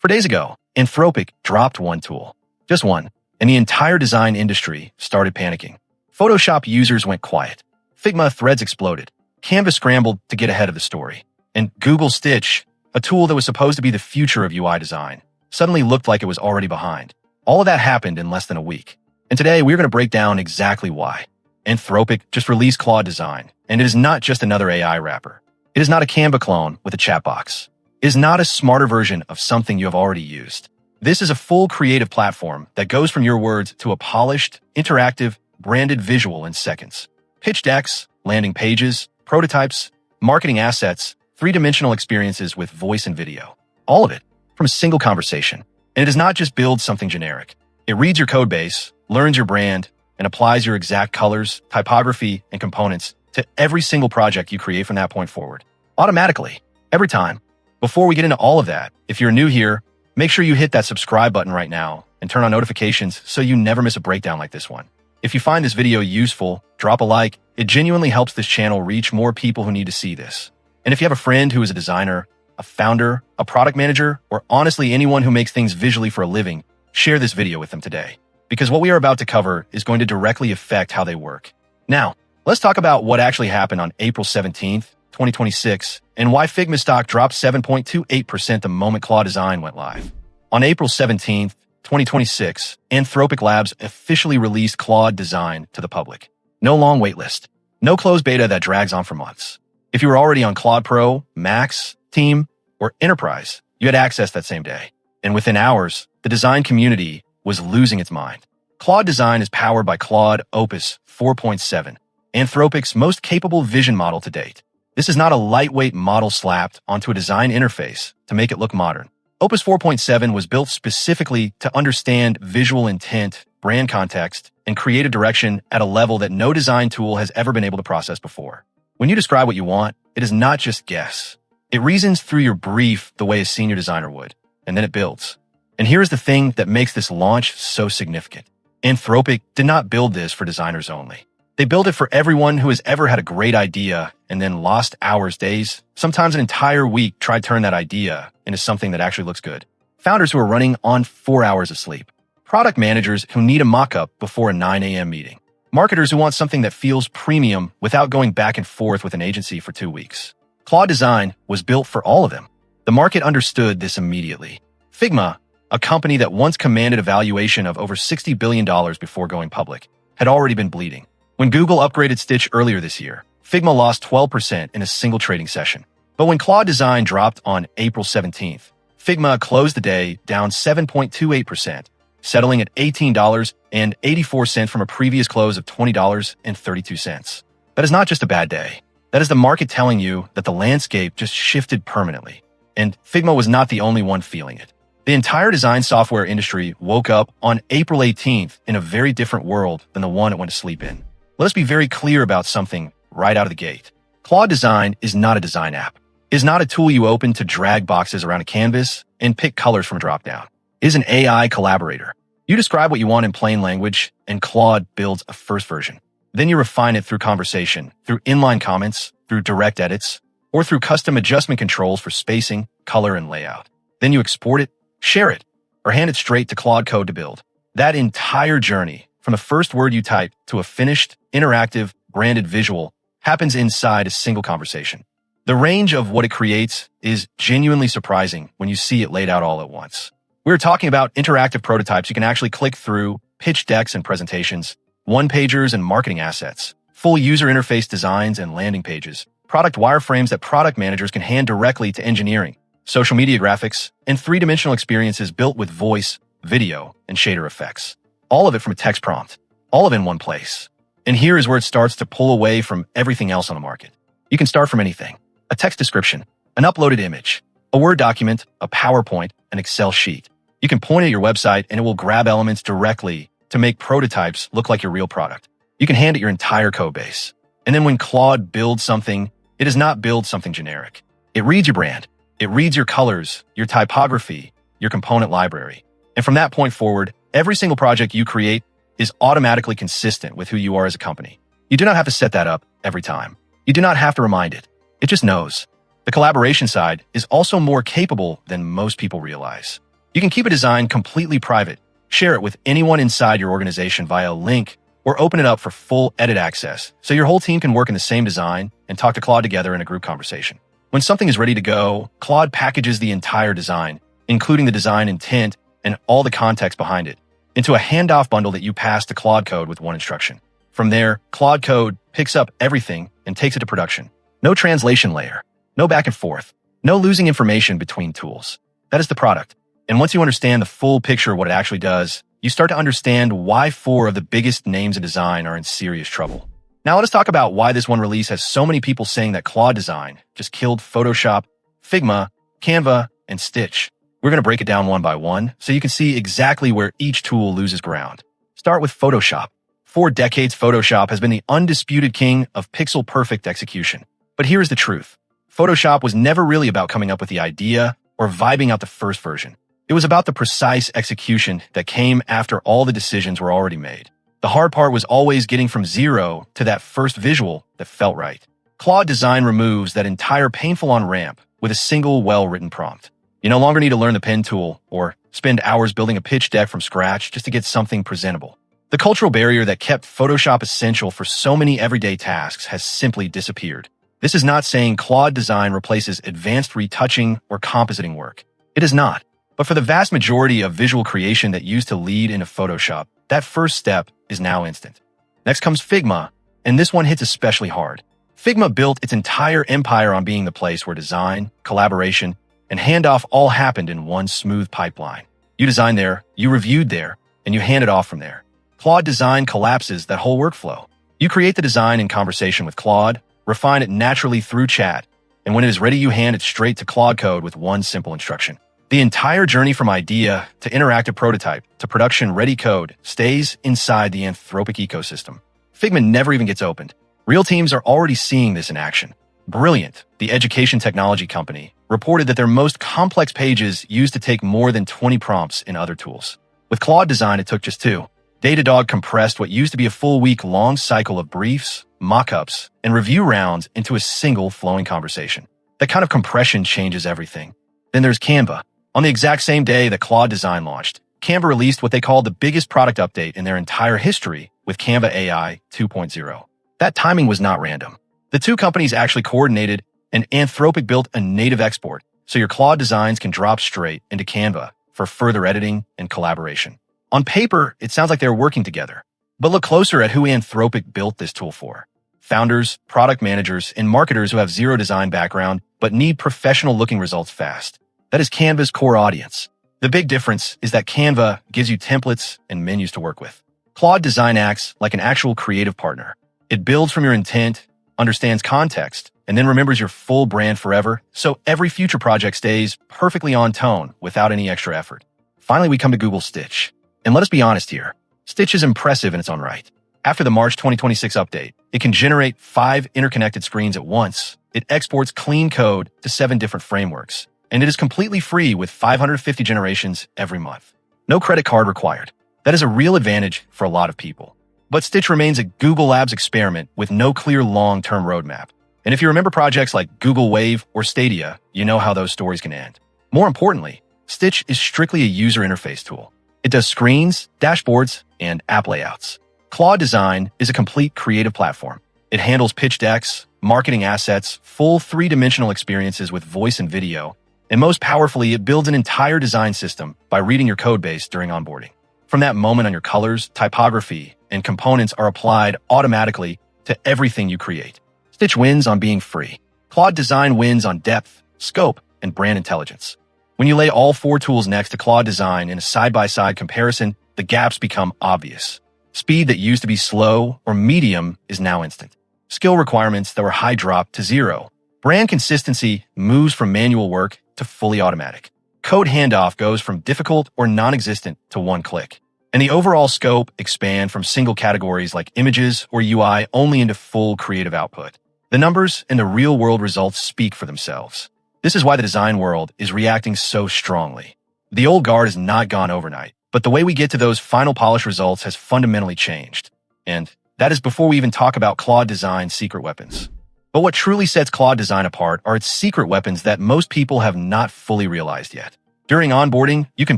4 days ago, Anthropic dropped one tool, just one, and the entire design industry started panicking. Photoshop users went quiet. Figma threads exploded. Canva scrambled to get ahead of the story. And Google Stitch, a tool that was supposed to be the future of UI design, suddenly looked like it was already behind. All of that happened in less than a week. And today, we're going to break down exactly why. Anthropic just released Claude Design, and it is not just another AI wrapper. It is not a Canva clone with a chat box. It is not a smarter version of something you have already used. This is a full creative platform that goes from your words to a polished, interactive, branded visual in seconds. Pitch decks, landing pages, prototypes, marketing assets, three-dimensional experiences with voice and video. All of it from a single conversation. And it does not just build something generic. It reads your code base, learns your brand, and applies your exact colors, typography, and components to every single project you create from that point forward. Automatically, every time. Before we get into all of that, if you're new here, make sure you hit that subscribe button right now and turn on notifications so you never miss a breakdown like this one. If you find this video useful, drop a like. It genuinely helps this channel reach more people who need to see this. And if you have a friend who is a designer, a founder, a product manager, or honestly anyone who makes things visually for a living, share this video with them today. Because what we are about to cover is going to directly affect how they work. Now, let's talk about what actually happened on April 17th, 2026, and why Figma stock dropped 7.28% the moment Claude Design went live. On April 17th, 2026, Anthropic Labs officially released Claude Design to the public. No long waitlist. No closed beta that drags on for months. If you were already on Claude Pro, Max, Team, or Enterprise, you had access that same day. And within hours, the design community was losing its mind. Claude Design is powered by Claude Opus 4.7, Anthropic's most capable vision model to date. This is not a lightweight model slapped onto a design interface to make it look modern. Opus 4.7 was built specifically to understand visual intent, brand context, and creative direction at a level that no design tool has ever been able to process before. When you describe what you want, it is not just guess. It reasons through your brief the way a senior designer would, and then it builds. And here's the thing that makes this launch so significant. Anthropic did not build this for designers only. They built it for everyone who has ever had a great idea and then lost hours, days, sometimes an entire week trying to turn that idea into something that actually looks good. Founders who are running on 4 hours of sleep. Product managers who need a mock-up before a 9 a.m. meeting. Marketers who want something that feels premium without going back and forth with an agency for 2 weeks. Claude Design was built for all of them. The market understood this immediately. Figma, a company that once commanded a valuation of over $60 billion before going public, had already been bleeding. When Google upgraded Stitch earlier this year, Figma lost 12% in a single trading session. But when Claude Design dropped on April 17th, Figma closed the day down 7.28%, settling at $18.84 from a previous close of $20.32. That is not just a bad day. That is the market telling you that the landscape just shifted permanently. And Figma was not the only one feeling it. The entire design software industry woke up on April 18th in a very different world than the one it went to sleep in. Let us be very clear about something right out of the gate. Claude Design is not a design app. It is not a tool you open to drag boxes around a canvas and pick colors from a dropdown. It is an AI collaborator. You describe what you want in plain language, and Claude builds a first version. Then you refine it through conversation, through inline comments, through direct edits, or through custom adjustment controls for spacing, color, and layout. Then you export it, share it, or hand it straight to Claude Code to build. That entire journey, from the first word you type to a finished, interactive, branded visual, happens inside a single conversation. The range of what it creates is genuinely surprising when you see it laid out all at once. We're talking about interactive prototypes you can actually click through, pitch decks and presentations, one-pagers and marketing assets, full user interface designs and landing pages, product wireframes that product managers can hand directly to engineering, social media graphics, and three-dimensional experiences built with voice, video, and shader effects. All of it from a text prompt, all of it in one place. And here is where it starts to pull away from everything else on the market. You can start from anything: a text description, an uploaded image, a Word document, a PowerPoint, an Excel sheet. You can point at your website and it will grab elements directly to make prototypes look like your real product. You can hand it your entire code base. And then when Claude builds something, it does not build something generic. It reads your brand. It reads your colors, your typography, your component library. And from that point forward, every single project you create is automatically consistent with who you are as a company. You do not have to set that up every time. You do not have to remind it. It just knows. The collaboration side is also more capable than most people realize. You can keep a design completely private, share it with anyone inside your organization via a link, or open it up for full edit access so your whole team can work in the same design and talk to Claude together in a group conversation. When something is ready to go, Claude packages the entire design, including the design intent and all the context behind it, into a handoff bundle that you pass to Claude Code with one instruction. From there, Claude Code picks up everything and takes it to production. No translation layer, no back and forth, no losing information between tools. That is the product. And once you understand the full picture of what it actually does, you start to understand why 4 of the biggest names in design are in serious trouble. Now let us talk about why this one release has so many people saying that Claude Design just killed Photoshop, Figma, Canva, and Stitch. We're going to break it down one by one so you can see exactly where each tool loses ground. Start with Photoshop. For decades, Photoshop has been the undisputed king of pixel-perfect execution. But here's the truth. Photoshop was never really about coming up with the idea or vibing out the first version. It was about the precise execution that came after all the decisions were already made. The hard part was always getting from zero to that first visual that felt right. Claude Design removes that entire painful on-ramp with a single well-written prompt. You no longer need to learn the pen tool or spend hours building a pitch deck from scratch just to get something presentable. The cultural barrier that kept Photoshop essential for so many everyday tasks has simply disappeared. This is not saying Claude Design replaces advanced retouching or compositing work. It is not. But for the vast majority of visual creation that used to lead into Photoshop, that first step is now instant. Next comes Figma, and this one hits especially hard. Figma built its entire empire on being the place where design, collaboration, and handoff all happened in one smooth pipeline. You designed there, you reviewed there, and you hand it off from there. Claude Design collapses that whole workflow. You create the design in conversation with Claude, refine it naturally through chat, and when it is ready, you hand it straight to Claude Code with one simple instruction. The entire journey from idea to interactive prototype to production-ready code stays inside the Anthropic ecosystem. Figma never even gets opened. Real teams are already seeing this in action. Brilliant, the education technology company, reported that their most complex pages used to take more than 20 prompts in other tools. With Claude Design, it took just 2. Datadog compressed what used to be a full week-long cycle of briefs, mock-ups, and review rounds into a single flowing conversation. That kind of compression changes everything. Then there's Canva. On the exact same day that Claude Design launched, Canva released what they called the biggest product update in their entire history with Canva AI 2.0. That timing was not random. The two companies actually coordinated, and Anthropic built a native export, so your Claude designs can drop straight into Canva for further editing and collaboration. On paper, it sounds like they're working together. But look closer at who Anthropic built this tool for. Founders, product managers, and marketers who have zero design background but need professional-looking results fast. That is Canva's core audience. The big difference is that Canva gives you templates and menus to work with. Claude Design acts like an actual creative partner. It builds from your intent, understands context, and then remembers your full brand forever, so every future project stays perfectly on tone without any extra effort. Finally, we come to Google Stitch. And let us be honest here. Stitch is impressive in its own right. After the March 2026 update, it can generate 5 interconnected screens at once. It exports clean code to 7 different frameworks. And it is completely free with 550 generations every month. No credit card required. That is a real advantage for a lot of people. But Stitch remains a Google Labs experiment with no clear long-term roadmap. And if you remember projects like Google Wave or Stadia, you know how those stories can end. More importantly, Stitch is strictly a user interface tool. It does screens, dashboards, and app layouts. Claude Design is a complete creative platform. It handles pitch decks, marketing assets, full 3-dimensional experiences with voice and video, and most powerfully, it builds an entire design system by reading your codebase during onboarding. From that moment on, your colors, typography, and components are applied automatically to everything you create. Stitch wins on being free. Claude Design wins on depth, scope, and brand intelligence. When you lay all 4 tools next to Claude Design in a side-by-side comparison, the gaps become obvious. Speed that used to be slow or medium is now instant. Skill requirements that were high drop to 0. Brand consistency moves from manual work to fully automatic. Code handoff goes from difficult or non-existent to one click. And the overall scope expand from single categories like images or UI only into full creative output. The numbers and the real-world results speak for themselves. This is why the design world is reacting so strongly. The old guard has not gone overnight, but the way we get to those final polished results has fundamentally changed. And that is before we even talk about Claude Design's secret weapons. But what truly sets Claude Design apart are its secret weapons that most people have not fully realized yet. During onboarding, you can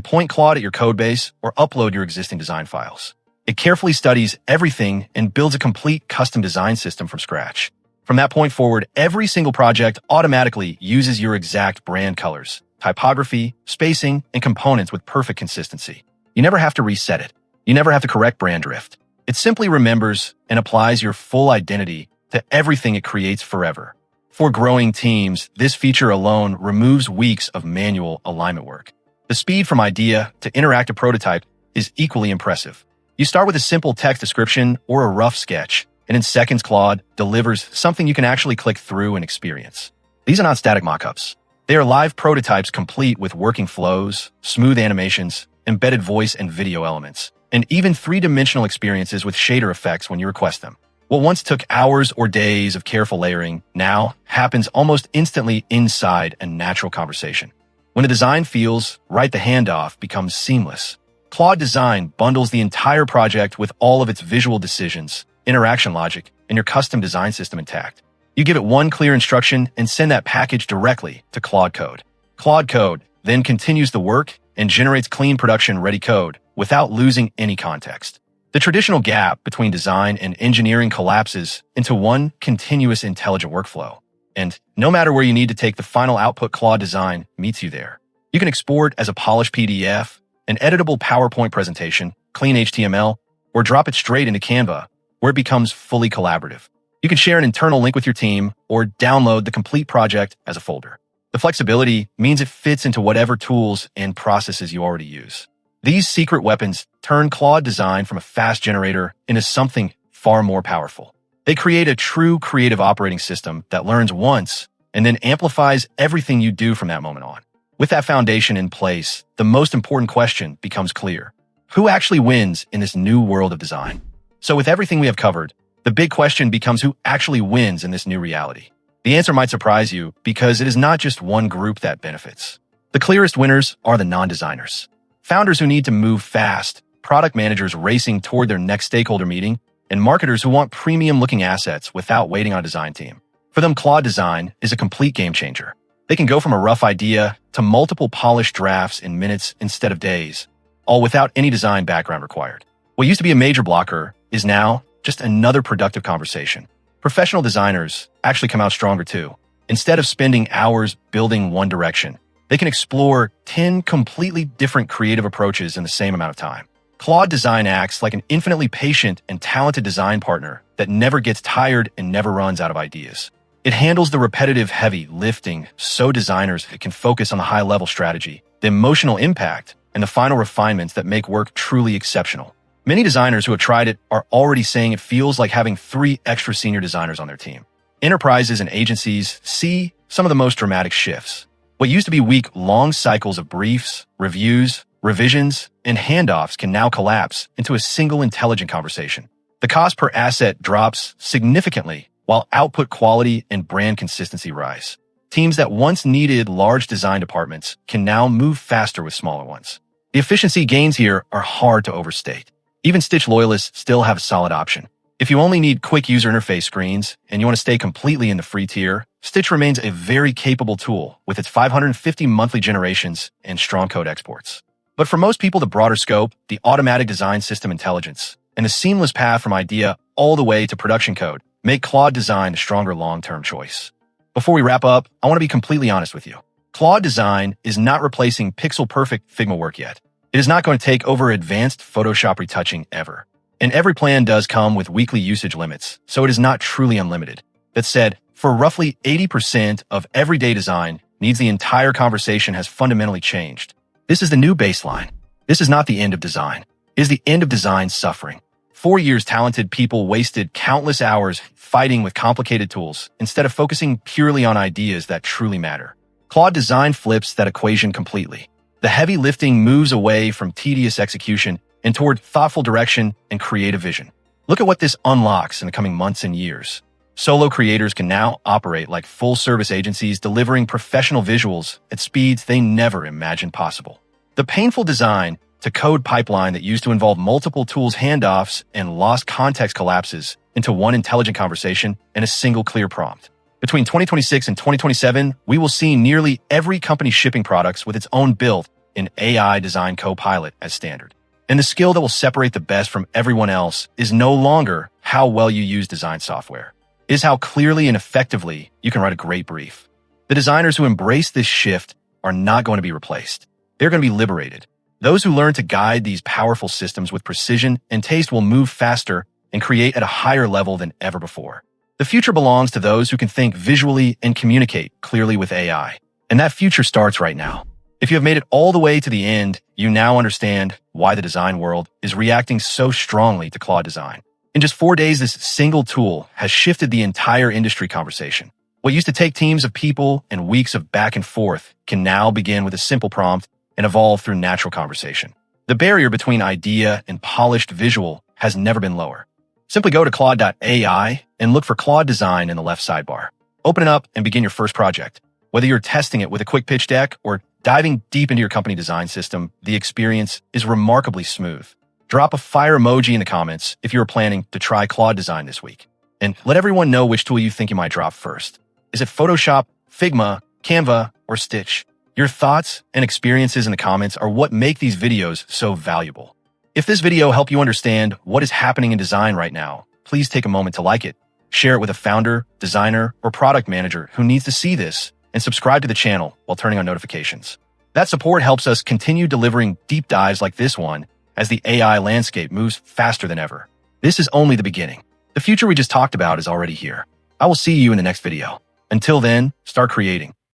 point Claude at your codebase or upload your existing design files. It carefully studies everything and builds a complete custom design system from scratch. From that point forward, every single project automatically uses your exact brand colors, typography, spacing, and components with perfect consistency. You never have to reset it. You never have to correct brand drift. It simply remembers and applies your full identity to everything it creates forever. For growing teams, this feature alone removes weeks of manual alignment work. The speed from idea to interactive prototype is equally impressive. You start with a simple text description or a rough sketch, and in seconds, Claude delivers something you can actually click through and experience. These are not static mockups. They are live prototypes complete with working flows, smooth animations, embedded voice and video elements, and even three-dimensional experiences with shader effects when you request them. What once took hours or days of careful layering now happens almost instantly inside a natural conversation. When the design feels right, the handoff becomes seamless. Claude Design bundles the entire project with all of its visual decisions, interaction logic, and your custom design system intact. You give it one clear instruction and send that package directly to Claude Code. Claude Code then continues the work and generates clean production-ready code without losing any context. The traditional gap between design and engineering collapses into one continuous intelligent workflow. And no matter where you need to take the final output, Claude Design meets you there. You can export as a polished PDF, an editable PowerPoint presentation, clean HTML, or drop it straight into Canva, where it becomes fully collaborative. You can share an internal link with your team or download the complete project as a folder. The flexibility means it fits into whatever tools and processes you already use. These secret weapons turn Claude Design from a fast generator into something far more powerful. They create a true creative operating system that learns once and then amplifies everything you do from that moment on. With that foundation in place, the most important question becomes clear. Who actually wins in this new world of design? So with everything we have covered, the big question becomes who actually wins in this new reality. The answer might surprise you because it is not just one group that benefits. The clearest winners are the non-designers. Founders who need to move fast, product managers racing toward their next stakeholder meeting, and marketers who want premium-looking assets without waiting on a design team. For them, Claude Design is a complete game changer. They can go from a rough idea to multiple polished drafts in minutes instead of days, all without any design background required. What used to be a major blocker is now just another productive conversation. Professional designers actually come out stronger too. Instead of spending hours building one direction, they can explore 10 completely different creative approaches in the same amount of time. Claude Design acts like an infinitely patient and talented design partner that never gets tired and never runs out of ideas. It handles the repetitive heavy lifting so designers can focus on the high-level strategy, the emotional impact, and the final refinements that make work truly exceptional. Many designers who have tried it are already saying it feels like having 3 extra senior designers on their team. Enterprises and agencies see some of the most dramatic shifts. What used to be week-long cycles of briefs, reviews, revisions, and handoffs can now collapse into a single intelligent conversation. The cost per asset drops significantly, while output quality and brand consistency rise. Teams that once needed large design departments can now move faster with smaller ones. The efficiency gains here are hard to overstate. Even Stitch loyalists still have a solid option. If you only need quick user interface screens and you want to stay completely in the free tier, Stitch remains a very capable tool with its 550 monthly generations and strong code exports. But for most people, the broader scope, the automatic design system intelligence, and the seamless path from idea all the way to production code make Claude Design a stronger long-term choice. Before we wrap up, I want to be completely honest with you. Claude Design is not replacing pixel-perfect Figma work yet. It is not going to take over advanced Photoshop retouching ever. And every plan does come with weekly usage limits, so it is not truly unlimited. That said, for roughly 80% of everyday design needs, the entire conversation has fundamentally changed. This is the new baseline. This is not the end of design. It is the end of design suffering. 4 years, talented people wasted countless hours fighting with complicated tools instead of focusing purely on ideas that truly matter. Claude Design flips that equation completely. The heavy lifting moves away from tedious execution and toward thoughtful direction and creative vision. Look at what this unlocks in the coming months and years. Solo creators can now operate like full-service agencies, delivering professional visuals at speeds they never imagined possible. The painful design to code pipeline that used to involve multiple tools handoffs and lost context collapses into one intelligent conversation and a single clear prompt. Between 2026 and 2027, we will see nearly every company shipping products with its own built in AI Design Copilot as standard. And the skill that will separate the best from everyone else is no longer how well you use design software. It is how clearly and effectively you can write a great brief. The designers who embrace this shift are not going to be replaced. They're going to be liberated. Those who learn to guide these powerful systems with precision and taste will move faster and create at a higher level than ever before. The future belongs to those who can think visually and communicate clearly with AI. And that future starts right now. If you have made it all the way to the end, you now understand why the design world is reacting so strongly to Claude Design. In just 4 days, this single tool has shifted the entire industry conversation. What used to take teams of people and weeks of back and forth can now begin with a simple prompt and evolve through natural conversation. The barrier between idea and polished visual has never been lower. Simply go to claude.ai and look for Claude Design in the left sidebar. Open it up and begin your first project. Whether you're testing it with a quick pitch deck or diving deep into your company design system, the experience is remarkably smooth. Drop a fire emoji in the comments if you're planning to try Claude Design this week. And let everyone know which tool you think you might drop first. Is it Photoshop, Figma, Canva, or Stitch? Your thoughts and experiences in the comments are what make these videos so valuable. If this video helped you understand what is happening in design right now, please take a moment to like it, share it with a founder, designer, or product manager who needs to see this, and subscribe to the channel while turning on notifications. That support helps us continue delivering deep dives like this one as the AI landscape moves faster than ever. This is only the beginning. The future we just talked about is already here. I will see you in the next video. Until then, start creating.